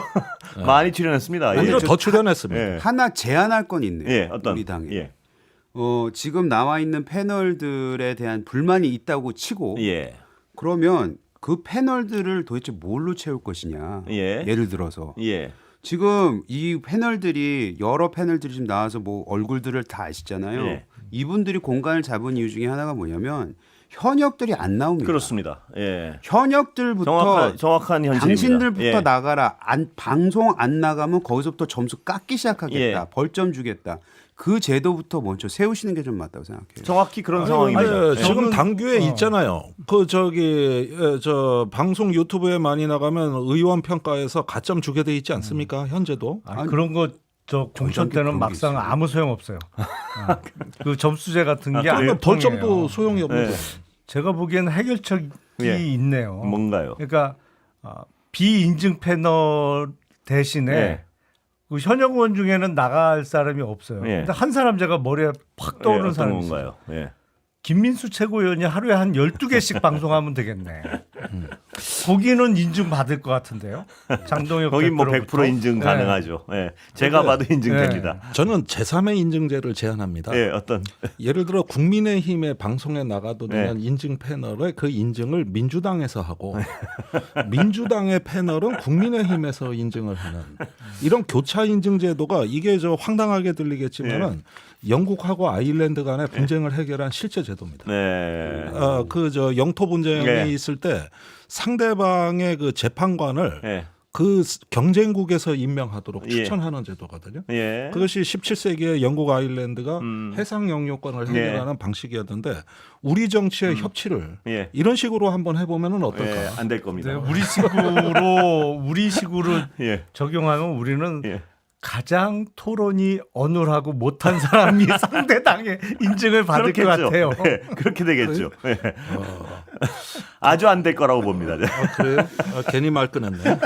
Speaker 2: 많이 출연했습니다. 예.
Speaker 1: 오히려 더 출연했습니다.
Speaker 2: 예.
Speaker 4: 하나 제안할 건 있네요.
Speaker 2: 예, 어떤
Speaker 4: 우리 당에.
Speaker 2: 예.
Speaker 4: 지금 나와 있는 패널들에 대한 불만이 있다고 치고
Speaker 2: 예.
Speaker 4: 그러면 그 패널들을 도대체 뭘로 채울 것이냐.
Speaker 2: 예.
Speaker 4: 예를 들어서
Speaker 2: 예.
Speaker 4: 지금 이 패널들이 여러 패널들이 지금 나와서 뭐 얼굴들을 다 아시잖아요.
Speaker 2: 예.
Speaker 4: 이분들이 공간을 잡은 이유 중에 하나가 뭐냐면 현역들이 안 나옵니다.
Speaker 2: 그렇습니다. 예.
Speaker 4: 현역들부터
Speaker 2: 정확한 현실입니다.
Speaker 4: 당신들부터
Speaker 2: 예.
Speaker 4: 나가라. 방송 안 나가면 거기서부터 점수 깎기 시작하겠다.
Speaker 2: 예.
Speaker 4: 벌점 주겠다. 그 제도부터 먼저 세우시는 게 좀 맞다고 생각해요.
Speaker 2: 정확히 그런
Speaker 1: 아니,
Speaker 2: 상황입니다.
Speaker 1: 근데 지금
Speaker 3: 저는-
Speaker 1: 당규에 있잖아요. 저 방송 유튜브에 많이 나가면 의원 평가에서 가점 주게 돼 있지 않습니까? 현재도.
Speaker 3: 아니, 그런 거 저 공천 때는
Speaker 4: 그런 게
Speaker 3: 막상
Speaker 4: 있어요.
Speaker 3: 아무 소용 없어요. 그 점수제 같은 게
Speaker 2: 그래요?
Speaker 3: 안
Speaker 1: 벌점도
Speaker 3: 통해요.
Speaker 1: 소용이 없는
Speaker 2: 예.
Speaker 1: 거예요.
Speaker 3: 제가 보기에는 해결책이
Speaker 2: 예.
Speaker 3: 있네요.
Speaker 2: 뭔가요?
Speaker 3: 그러니까 비인증 패널 대신에
Speaker 2: 예.
Speaker 3: 그 현역 의원 중에는 나갈 사람이 없어요.
Speaker 2: 예.
Speaker 3: 근데 한 사람 제가 머리에 팍 떠오르는
Speaker 2: 어떤
Speaker 3: 사람이 있어요.
Speaker 2: 건가요? 예.
Speaker 3: 김민수 최고위원이 하루에 한 12개씩 방송하면 되겠네. 거기는 인증 받을 것 같은데요. 장동혁
Speaker 2: 거긴 뭐
Speaker 3: 대표로부터.
Speaker 2: 100% 인증
Speaker 3: 네.
Speaker 2: 가능하죠. 예. 제가 봐도 인증됩니다.
Speaker 1: 저는 제3의 인증제를 제안합니다.
Speaker 2: 예, 어떤
Speaker 1: 예를 들어 국민의힘의 방송에 나가도
Speaker 2: 네.
Speaker 1: 되는 인증 패널에 그 인증을 민주당에서 하고 민주당의 패널은 국민의힘에서 인증을 하는 이런 교차 인증 제도가 이게 저 황당하게 들리겠지만은 영국하고 아일랜드 간의 분쟁을 해결한 실제 제도입니다.
Speaker 2: 네.
Speaker 1: 그 저 영토 분쟁이
Speaker 2: 네.
Speaker 1: 있을 때 상대방의 그 재판관을
Speaker 2: 예.
Speaker 1: 그 경쟁국에서 임명하도록
Speaker 2: 예.
Speaker 1: 추천하는 제도거든요.
Speaker 2: 예.
Speaker 1: 그것이 17세기에 영국 아일랜드가 해상 영유권을 해결하는 방식이었는데 우리 정치의 협치를
Speaker 2: 예.
Speaker 1: 이런 식으로 한번 해보면은 어떨까요?
Speaker 2: 안 될 겁니다.
Speaker 3: 네, 우리 식으로
Speaker 2: 예.
Speaker 3: 적용하면 우리는
Speaker 2: 예.
Speaker 3: 가장 토론이 어눌하고 못한 사람이 상대당의 인증을 받을 것 같아요.
Speaker 2: 네, 그렇게 되겠죠. 예. 아주 안 될 거라고 봅니다.
Speaker 1: 그래요? 괜히 말 끊었네. 네.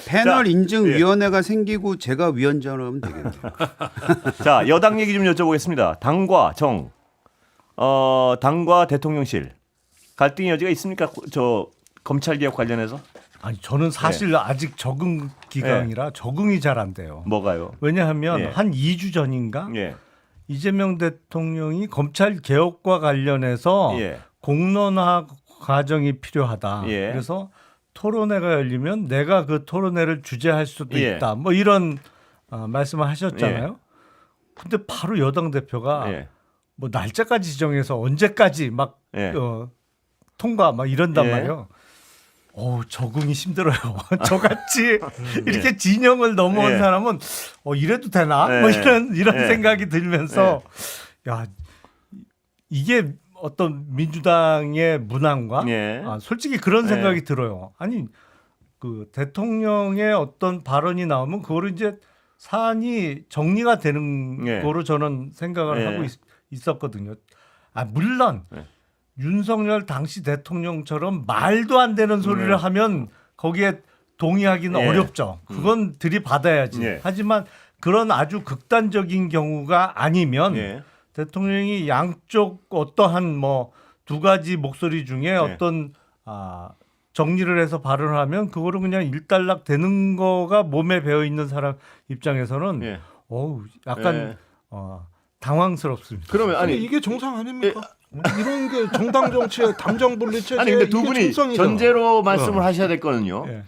Speaker 4: 패널
Speaker 2: 자,
Speaker 4: 인증위원회가 생기고 제가 위원장을 하면 되겠네요.
Speaker 2: 자, 여당 얘기 좀 여쭤보겠습니다. 당과 당과 대통령실 갈등의 여지가 있습니까? 저 검찰 개혁 관련해서
Speaker 3: 아니 저는 사실 아직 적응 기간이라 적응이 잘 안 돼요.
Speaker 2: 뭐가요?
Speaker 3: 왜냐하면
Speaker 2: 예.
Speaker 3: 한 2주 전인가
Speaker 2: 예.
Speaker 3: 이재명 대통령이 검찰 개혁과 관련해서
Speaker 2: 예.
Speaker 3: 공론화 과정이 필요하다.
Speaker 2: 예.
Speaker 3: 그래서 토론회가 열리면 내가 그 토론회를 주재할 수도
Speaker 2: 예.
Speaker 3: 있다. 뭐 이런 말씀을 하셨잖아요. 근데 바로 여당 대표가
Speaker 2: 예.
Speaker 3: 뭐 날짜까지 지정해서 언제까지 막
Speaker 2: 예.
Speaker 3: 통과 막 이런단
Speaker 2: 예.
Speaker 3: 말이에요. 적응이 힘들어요. 저같이 이렇게 진영을 넘어온
Speaker 2: 예.
Speaker 3: 사람은 이래도 되나?
Speaker 2: 예.
Speaker 3: 뭐 이런
Speaker 2: 예.
Speaker 3: 생각이 들면서 야 이게 어떤 민주당의 문항과
Speaker 2: 예.
Speaker 3: 솔직히 그런 생각이
Speaker 2: 예.
Speaker 3: 들어요. 아니 그 대통령의 어떤 발언이 나오면 그거를 이제 사안이 정리가 되는
Speaker 2: 예.
Speaker 3: 거로 저는 생각을
Speaker 2: 예.
Speaker 3: 하고 있었거든요. 물론
Speaker 2: 예.
Speaker 3: 윤석열 당시 대통령처럼 말도 안 되는 소리를 하면 거기에 동의하기는
Speaker 2: 예.
Speaker 3: 어렵죠. 그건 들이받아야지.
Speaker 2: 예.
Speaker 3: 하지만 그런 아주 극단적인 경우가 아니면
Speaker 2: 예.
Speaker 3: 대통령이 양쪽 어떠한 뭐 두 가지 목소리 중에 어떤 정리를 해서 발언을 하면 그거를 그냥 일단락 되는 거가 몸에 배어 있는 사람 입장에서는
Speaker 2: 예.
Speaker 3: 약간
Speaker 2: 예.
Speaker 3: 당황스럽습니다.
Speaker 2: 그러면
Speaker 1: 아니
Speaker 2: 아니
Speaker 1: 이게 정상 아닙니까? 이런 게 정당 정치의 당정 분리 체제
Speaker 2: 아니 근데 두 분이
Speaker 1: 정상이잖아.
Speaker 2: 전제로 말씀을 하셔야 될 거는요.
Speaker 3: 예.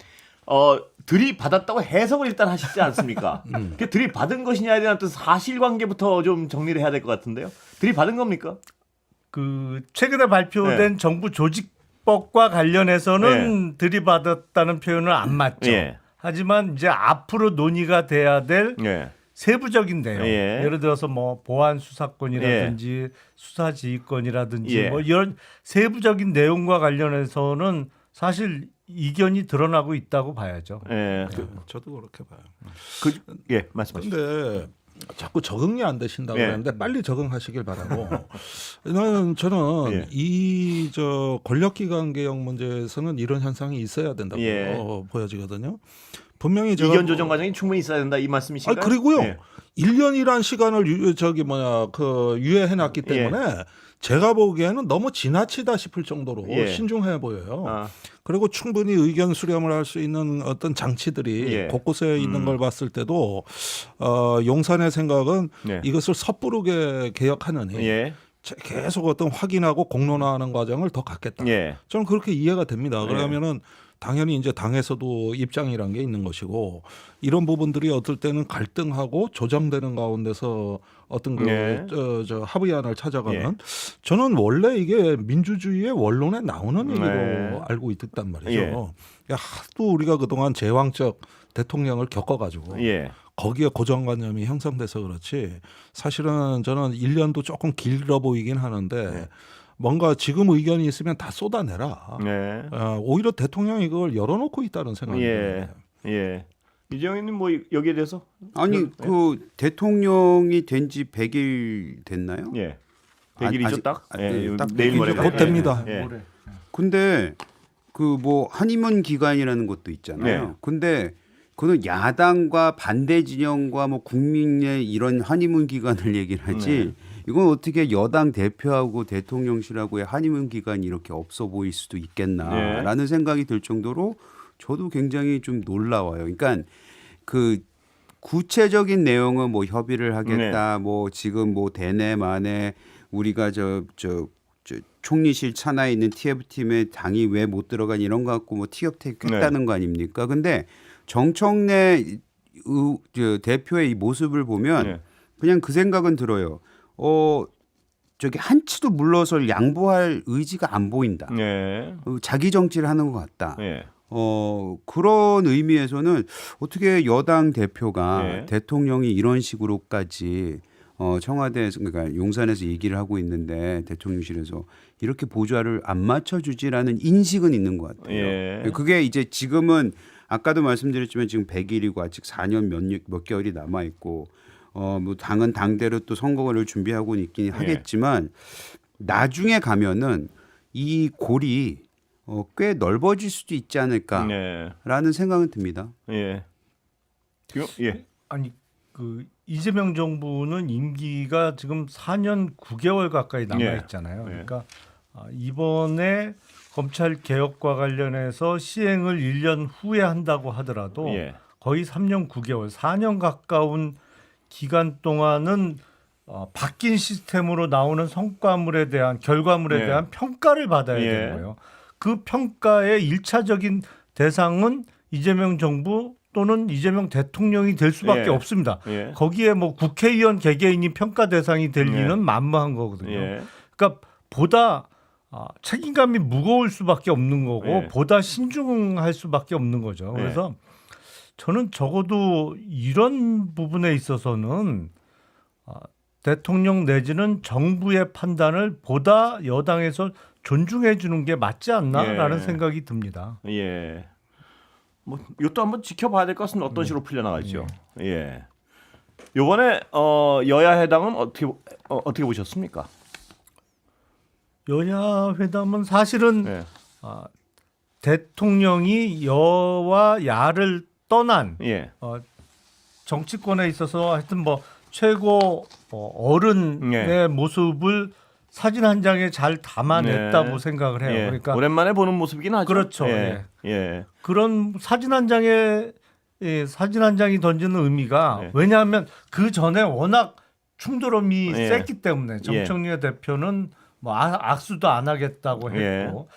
Speaker 2: 들이받았다고 해석을 일단 하시지 않습니까? 그 들이받은 것이냐에 대한 어떤 사실관계부터 좀 정리를 해야 될 것 같은데요. 들이받은 겁니까?
Speaker 3: 그 최근에 발표된 정부 조직법과 관련해서는 들이받았다는 표현은 안 맞죠.
Speaker 2: 예.
Speaker 3: 하지만 이제 앞으로 논의가 돼야 될
Speaker 2: 예.
Speaker 3: 세부적인 내용,
Speaker 2: 예.
Speaker 3: 예를 들어서 뭐 보안 수사권이라든지 수사 지휘권이라든지
Speaker 2: 예.
Speaker 3: 뭐 이런 세부적인 내용과 관련해서는 사실 이견이 드러나고 있다고 봐야죠.
Speaker 2: 예.
Speaker 1: 저도 그렇게 봐요.
Speaker 2: 예, 말씀하시죠.
Speaker 1: 근데 자꾸 적응이 안 되신다고
Speaker 2: 예.
Speaker 1: 그러는데 빨리 적응하시길 바라고. 저는
Speaker 2: 예.
Speaker 1: 이 권력기관 개혁 문제에서는 이런 현상이 있어야 된다고
Speaker 2: 예.
Speaker 1: 보여지거든요. 분명히 제가
Speaker 2: 이견 조정 과정이 충분히 있어야 된다 이 말씀이신가요?
Speaker 1: 그리고요.
Speaker 2: 예.
Speaker 1: 1년이란 시간을 유예해 놨기 때문에 제가 보기에는 너무 지나치다 싶을 정도로
Speaker 2: 예.
Speaker 1: 신중해 보여요.
Speaker 2: 아.
Speaker 1: 그리고 충분히 의견 수렴을 할 수 있는 어떤 장치들이
Speaker 2: 예.
Speaker 1: 곳곳에 있는 걸 봤을 때도 용산의 생각은
Speaker 2: 예.
Speaker 1: 이것을 섣부르게 개혁하느니
Speaker 2: 예.
Speaker 1: 계속 어떤 확인하고 공론화하는 과정을 더 갖겠다.
Speaker 2: 예.
Speaker 1: 저는 그렇게 이해가 됩니다.
Speaker 2: 예.
Speaker 1: 그러면은 당연히 이제 당에서도 입장이란 게 있는 것이고 이런 부분들이 어떨 때는 갈등하고 조정되는 가운데서 어떤
Speaker 2: 예.
Speaker 1: 합의안을 찾아가는
Speaker 2: 예.
Speaker 1: 저는 원래 이게 민주주의의 원론에 나오는 얘기로
Speaker 2: 네.
Speaker 1: 알고 있단 말이죠.
Speaker 2: 예.
Speaker 1: 하도 우리가 그동안 제왕적 대통령을 겪어가지고
Speaker 2: 예.
Speaker 1: 거기에 고정관념이 형성돼서 그렇지 사실은 저는 1년도 조금 길어 보이긴 하는데 뭔가 지금 의견이 있으면 다 쏟아내라.
Speaker 2: 네.
Speaker 1: 오히려 대통령이 그걸 열어놓고 있다는 생각이
Speaker 2: 예.
Speaker 1: 듭니다.
Speaker 2: 예. 이정희님 뭐 여기에 대해서?
Speaker 4: 아니 그 대통령이 된 지 100일 됐나요?
Speaker 2: 예. 100일이죠
Speaker 4: 아직-
Speaker 2: 딱. 예.
Speaker 4: 딱
Speaker 2: 내일
Speaker 4: 100일
Speaker 2: 모레
Speaker 1: 곧 됩니다.
Speaker 2: 예.
Speaker 4: 근데 그 뭐 한의문 기관이라는 것도 있잖아요.
Speaker 2: 네.
Speaker 4: 근데 그는 야당과 반대 진영과 뭐 국민의 이런 한의문 기관을 얘기를 하지.
Speaker 2: 네.
Speaker 4: 이건 어떻게 여당 대표하고 대통령실하고의 한의문 기관이 이렇게 없어 보일 수도 있겠나라는 생각이 들 정도로 저도 굉장히 좀 놀라워요. 그러니까 그 구체적인 내용은 뭐 협의를 하겠다. 뭐 지금 뭐 대내 만에 우리가 저 총리실 차나에 있는 TF팀에 당이 왜 못 들어간 이런 거 갖고 뭐 티격태격했다는 거 아닙니까? 근데 정청래 대표의 이 모습을 보면 그냥 그 생각은 들어요. 저기 한치도 물러설 양보할 의지가 안 보인다.
Speaker 2: 예.
Speaker 4: 자기 정치를 하는 것 같다.
Speaker 2: 예.
Speaker 4: 그런 의미에서는 어떻게 여당 대표가
Speaker 2: 예.
Speaker 4: 대통령이 이런 식으로까지 청와대에서 그러니까 용산에서 얘기를 하고 있는데 대통령실에서 이렇게 보좌를 안 맞춰주지라는 인식은 있는 것 같아요.
Speaker 2: 예.
Speaker 4: 그게 이제 지금은 아까도 말씀드렸지만 지금 100일이고 아직 4년 몇 개월이 남아 있고 뭐 당은 당대로 또 선거를 준비하고 있긴 하겠지만 나중에 가면은 이 골이 꽤 넓어질 수도 있지 않을까라는 생각은 듭니다.
Speaker 2: 예. 예.
Speaker 3: 아니 그 이재명 정부는 임기가 지금 4년 9개월 가까이 남아 있잖아요. 그러니까 이번에 검찰 개혁과 관련해서 시행을 1년 후에 한다고 하더라도 거의 3년 9개월, 4년 가까운 기간 동안은 바뀐 시스템으로 나오는 성과물에 대한 결과물에 대한 평가를 받아야 되는 거예요. 그 평가의 1차적인 대상은 이재명 정부 또는 이재명 대통령이 될 수밖에 없습니다. 거기에 뭐 국회의원 개개인이 평가 대상이 될 리는 만무한 거거든요. 그러니까 보다 책임감이 무거울 수밖에 없는 거고
Speaker 2: 예.
Speaker 3: 보다 신중할 수밖에 없는 거죠. 그래서 저는 적어도 이런 부분에 있어서는 대통령 내지는 정부의 판단을 보다 여당에서 존중해 주는 게 맞지 않나라는
Speaker 2: 예.
Speaker 3: 생각이 듭니다.
Speaker 2: 예. 뭐 이것도 한번 지켜봐야 될 것 같습니다. 어떤 식으로 풀려나갈지요. 예. 이번에 여야 회담은 어떻게 보셨습니까?
Speaker 3: 여야 회담은 사실은
Speaker 2: 예.
Speaker 3: 대통령이 여와 야를 떠난
Speaker 2: 예.
Speaker 3: 정치권에 있어서 하여튼 뭐 최고 어른의 모습을 사진 한 장에 잘 담아냈다고
Speaker 2: 네.
Speaker 3: 생각을 해요.
Speaker 2: 예.
Speaker 3: 그러니까
Speaker 2: 오랜만에 보는 모습이긴 하죠.
Speaker 3: 그렇죠.
Speaker 2: 예. 예.
Speaker 3: 그런 사진 한 장에 사진 한 장이 던지는 의미가
Speaker 2: 네.
Speaker 3: 왜냐하면 그 전에 워낙 충돌음이
Speaker 2: 예.
Speaker 3: 셌기 때문에 정청래 대표는 뭐 악수도 안 하겠다고 했고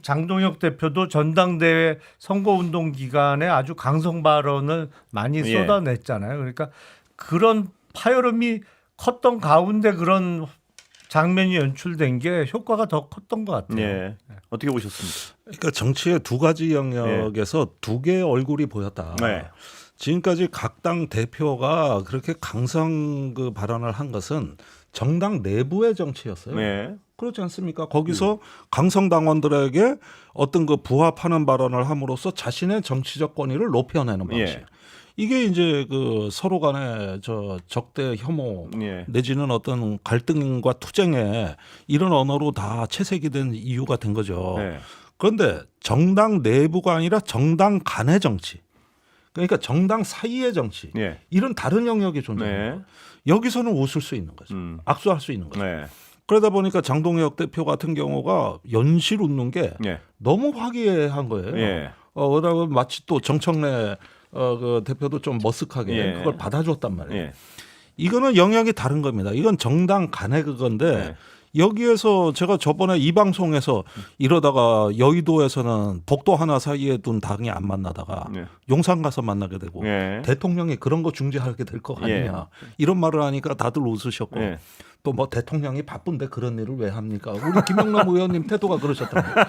Speaker 3: 장동혁 대표도 전당대회 선거운동 기간에 아주 강성 발언을 많이
Speaker 2: 예.
Speaker 3: 쏟아냈잖아요. 그러니까 그런 파열음이 컸던 가운데 그런 장면이 연출된 게 효과가 더 컸던 것 같아요.
Speaker 2: 예. 어떻게 보셨습니까?
Speaker 1: 그러니까 정치의 두 가지 영역에서 두 개의 얼굴이 보였다.
Speaker 2: 네.
Speaker 1: 지금까지 각 당 대표가 그렇게 강성 그 발언을 한 것은 정당 내부의 정치였어요.
Speaker 2: 네.
Speaker 1: 그렇지 않습니까? 거기서 강성 당원들에게 어떤 그 부합하는 발언을 함으로써 자신의 정치적 권위를 높여내는 방식.
Speaker 2: 예.
Speaker 1: 이게 이제 그 서로 간의 저 적대 혐오
Speaker 2: 예.
Speaker 1: 내지는 어떤 갈등과 투쟁에 이런 언어로 다 채색이 된 이유가 된 거죠.
Speaker 2: 네.
Speaker 1: 그런데 정당 내부가 아니라 정당 간의 정치. 그러니까 정당 사이의 정치.
Speaker 2: 예.
Speaker 1: 이런 다른 영역이 존재해요.
Speaker 2: 네.
Speaker 1: 여기서는 웃을 수 있는 거죠. 악수할 수 있는 거죠.
Speaker 2: 네.
Speaker 1: 그러다 보니까 장동혁 대표 같은 경우가 연실 웃는 게
Speaker 2: 예.
Speaker 1: 너무 화기애애한 거예요.
Speaker 2: 예.
Speaker 1: 그러다 마치 또 정청래 그 대표도 좀 머쓱하게
Speaker 2: 예.
Speaker 1: 그걸 받아줬단 말이에요.
Speaker 2: 예.
Speaker 1: 이거는 영역이 다른 겁니다. 이건 정당 간의 그건데
Speaker 2: 네.
Speaker 1: 여기에서 제가 저번에 이 방송에서 이러다가 여의도에서는 복도 하나 사이에 둔 당이 안 만나다가
Speaker 2: 네.
Speaker 1: 용산 가서 만나게 되고
Speaker 2: 예.
Speaker 1: 대통령이 그런 거 중재하게 될 거
Speaker 2: 예.
Speaker 1: 아니냐 이런 말을 하니까 다들 웃으셨고
Speaker 2: 예.
Speaker 1: 또 뭐 대통령이 바쁜데 그런 일을 왜 합니까? 우리 김영남 의원님 태도가 그러셨던 거예요.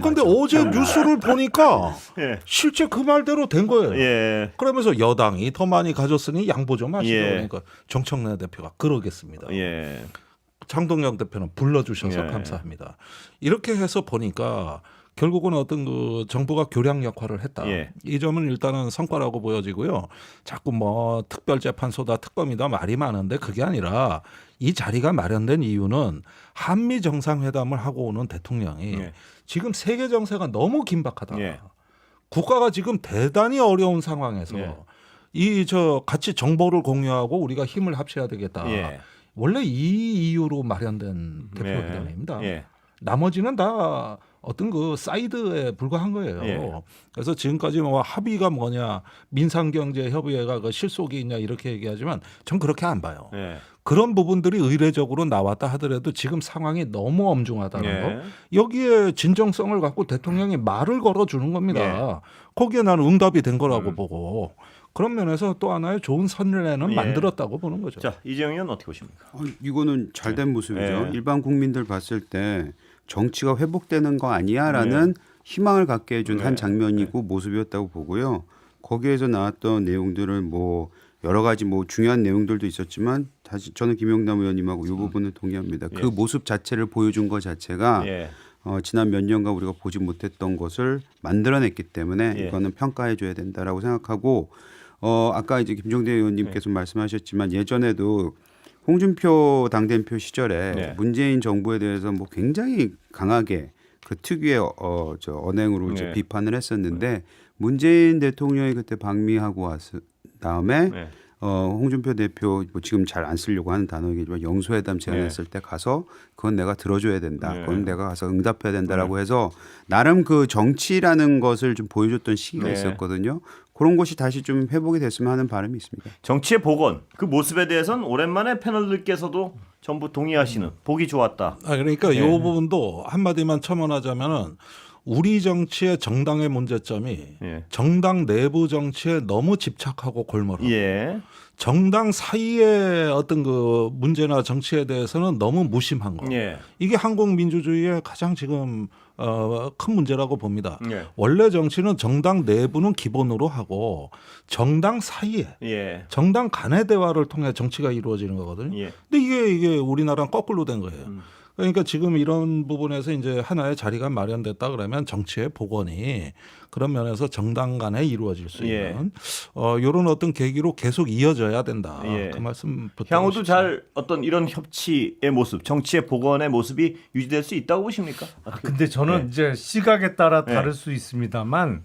Speaker 1: 그런데 어제 뉴스를 보니까
Speaker 2: 예.
Speaker 1: 실제 그 말대로 된 거예요.
Speaker 2: 예.
Speaker 1: 그러면서 여당이 더 많이 가졌으니 양보 좀 하시고
Speaker 2: 예.
Speaker 1: 그러니까 정청래 대표가 그러겠습니다.
Speaker 2: 예.
Speaker 1: 장동혁 대표는 불러주셔서
Speaker 2: 예.
Speaker 1: 감사합니다. 이렇게 해서 보니까 결국은 어떤 그 정부가 교량 역할을 했다.
Speaker 2: 예.
Speaker 1: 이 점은 일단은 성과라고 보여지고요. 자꾸 뭐 특별재판소다 특검이다 말이 많은데 그게 아니라 이 자리가 마련된 이유는 한미 정상회담을 하고 오는 대통령이
Speaker 2: 예.
Speaker 1: 지금 세계 정세가 너무 긴박하다.
Speaker 2: 예.
Speaker 1: 국가가 지금 대단히 어려운 상황에서
Speaker 2: 예.
Speaker 1: 이 저 같이 정보를 공유하고 우리가 힘을 합쳐야 되겠다.
Speaker 2: 예.
Speaker 1: 원래 이 이유로 마련된 대표회담입니다.
Speaker 2: 예.
Speaker 1: 나머지는 다 어떤 그 사이드에 불과한 거예요.
Speaker 2: 예.
Speaker 1: 그래서 지금까지 뭐 합의가 뭐냐, 민상경제협의회가 그 실속이 있냐 이렇게 얘기하지만 전 그렇게 안 봐요.
Speaker 2: 예.
Speaker 1: 그런 부분들이 의례적으로 나왔다 하더라도 지금 상황이 너무 엄중하다는
Speaker 2: 예.
Speaker 1: 거. 여기에 진정성을 갖고 대통령이 말을 걸어주는 겁니다.
Speaker 2: 예.
Speaker 1: 거기에 나는 응답이 된 거라고 보고 그런 면에서 또 하나의 좋은 선례는
Speaker 2: 예.
Speaker 1: 만들었다고 보는 거죠.
Speaker 2: 자, 이재용 의원 어떻게 보십니까?
Speaker 4: 이거는 잘된 모습이죠.
Speaker 2: 예.
Speaker 4: 일반 국민들 봤을 때 정치가 회복되는 거 아니야라는 희망을 갖게 해준 한 장면이고 모습이었다고 보고요. 거기에서 나왔던 내용들은 뭐 여러 가지 뭐 중요한 내용들도 있었지만 다시 저는 김영남 의원님하고 이 부분은 동의합니다. 그 모습 자체를 보여준 것 자체가
Speaker 2: 예.
Speaker 4: 지난 몇 년간 우리가 보지 못했던 것을 만들어냈기 때문에
Speaker 2: 예.
Speaker 4: 이거는 평가해줘야 된다라고 생각하고 아까 이제 김종대 의원님께서 말씀하셨지만 예전에도 홍준표 당대표 시절에
Speaker 2: 네.
Speaker 4: 문재인 정부에 대해서 뭐 굉장히 강하게 그 특유의 저 언행으로 이제
Speaker 2: 네.
Speaker 4: 비판을 했었는데 문재인 대통령이 그때 방미하고 왔을 다음에
Speaker 2: 네.
Speaker 4: 홍준표 대표 뭐 지금 잘 안 쓰려고 하는 단어이지만 영수회담 제안했을 때 가서 그건 내가 들어줘야 된다.
Speaker 2: 네.
Speaker 4: 그건 내가 가서 응답해야 된다라고 해서 나름 그 정치라는 것을 좀 보여줬던 시기가
Speaker 2: 네.
Speaker 4: 있었거든요. 그런 것이 다시 좀 회복이 됐으면 하는 바람이 있습니다.
Speaker 2: 정치의 복원 그 모습에 대해서는 오랜만에 패널들께서도 전부 동의하시는 보기 좋았다.
Speaker 1: 그러니까 이 부분도 한마디만 첨언하자면은 우리 정치의 정당의 문제점이
Speaker 2: 예.
Speaker 1: 정당 내부 정치에 너무 집착하고 골몰하고
Speaker 2: 예.
Speaker 1: 정당 사이의 어떤 그 문제나 정치에 대해서는 너무 무심한 거.
Speaker 2: 예.
Speaker 1: 이게 한국 민주주의의 가장 지금 큰 문제라고 봅니다.
Speaker 2: 예.
Speaker 1: 원래 정치는 정당 내부는 기본으로 하고 정당 사이에
Speaker 2: 예.
Speaker 1: 정당 간의 대화를 통해 정치가 이루어지는 거거든요.
Speaker 2: 예.
Speaker 1: 근데 이게 우리나라는 거꾸로 된 거예요. 그러니까 지금 이런 부분에서 이제 하나의 자리가 마련됐다 그러면 정치의 복원이 그런 면에서 정당 간에 이루어질 수
Speaker 2: 예.
Speaker 1: 있는 이런 어떤 계기로 계속 이어져야 된다.
Speaker 2: 예.
Speaker 1: 그 말씀
Speaker 2: 향후도 잘 어떤 이런 협치의 모습, 정치의 복원의 모습이 유지될 수 있다고 보십니까?
Speaker 3: 근데 저는
Speaker 2: 네.
Speaker 3: 이제 시각에 따라
Speaker 2: 네.
Speaker 3: 다를 수 있습니다만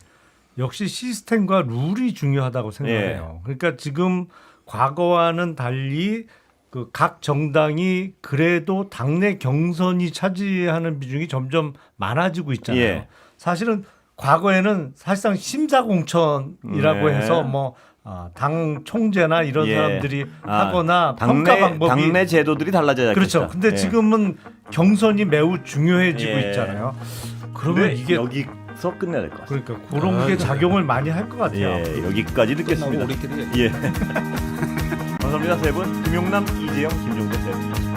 Speaker 3: 역시 시스템과 룰이 중요하다고 생각해요. 그러니까 지금 과거와는 달리 그 각 정당이 그래도 당내 경선이 차지하는 비중이 점점 많아지고 있잖아요.
Speaker 2: 예.
Speaker 3: 사실은 과거에는 사실상 심사공천이라고
Speaker 2: 네.
Speaker 3: 해서 뭐 당 총재나 이런
Speaker 2: 예.
Speaker 3: 사람들이 하거나 평가
Speaker 2: 당내,
Speaker 3: 방법이
Speaker 2: 당내 제도들이 달라져야
Speaker 3: 그렇죠. 근데
Speaker 2: 예.
Speaker 3: 지금은 경선이 매우 중요해지고
Speaker 2: 예.
Speaker 3: 있잖아요. 그러면
Speaker 2: 근데
Speaker 3: 이게
Speaker 2: 여기서 끝내야 될 것 같아요.
Speaker 3: 그러니까 그런 게 작용을 많이 할 것 같아요.
Speaker 2: 예, 여기까지 듣겠습니다.
Speaker 1: 우리끼리
Speaker 2: 예. 감사합니다, 세 분. 금용남, 이재영, 김종대 세 분.